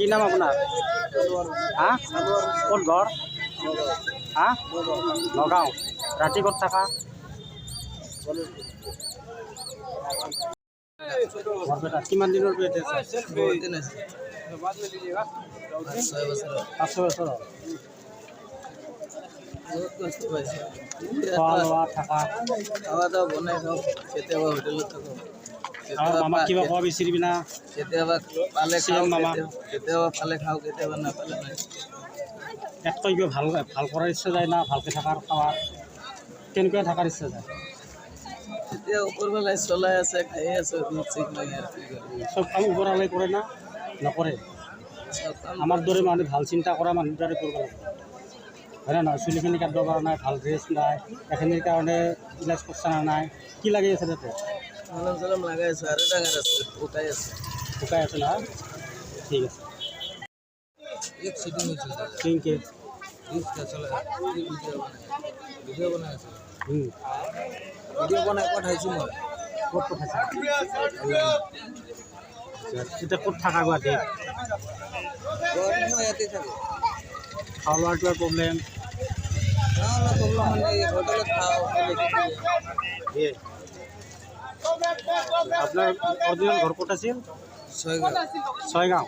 কি নাম আপোনাৰ? হা ক'ত ঘৰ? হা নগাঁও। ৰাতি ক'ত থাকা? বৰপেটা। কিমান দিনৰ পৰা ইয়াতে আছে? 5 বছৰ। খোৱা লোৱা থাকা খাওয়া দাওয়া বনাই খাওঁ কেতিয়াবা হোটেলত থাকোঁ মামাক কিবা ক'ব বিচাৰিবি না? কেতিয়াবা পালে চিএম মামা কেতিয়াবা পালে খাওঁ কেতিয়াবা নাপালে নাই এককৈ কিবা ভাল ভাল কৰাৰ ইচ্ছা যায় না? ভালকৈ থকাৰ খাৱাৰ কেনেকুৱা থকাৰ ইচ্ছা যায়? এতিয়া ওপৰফালে চলাই আছে খাই আছোঁ ঠিক নাই আৰু চব কাম ওপৰৱালাই কৰে না নকৰে? আমাৰ দৰে মানুহ ভাল চিন্তা কৰা মানুহৰ দৰে কৰিব লাগে হয় না নহয়? চুলিখিনি কাটিব পৰা নাই, ভাল ড্ৰেছ নাই, এইখিনিৰ কাৰণে ইলাজ খৰচা নাই। কি লাগি আছে তাতে? মলম চলম লাগাই আছোঁ আৰু ডাঙৰ আছে শুকাই আছে শুকাই আছে না? ঠিক আছে। এক সিটিং হৈছিল থিংকে চলে ভিডিঅ' বনাই আছে হুম ভিডিঅ' বনাই পঠাইছোঁ মই ক'ত পঠাইছা? তেতিয়া ক'ত থাকা গুৱাহাটীত? মই ইয়াতে থাকোঁ খাৱা লোৱাৰ কিবা প্ৰব্লেম? মানে হোটেলত খাওঁ দিয়ে আপোনাৰ অৰিজিনেল ঘৰ ক'ত আছিল? ছয়গাঁও ছয়গাঁও।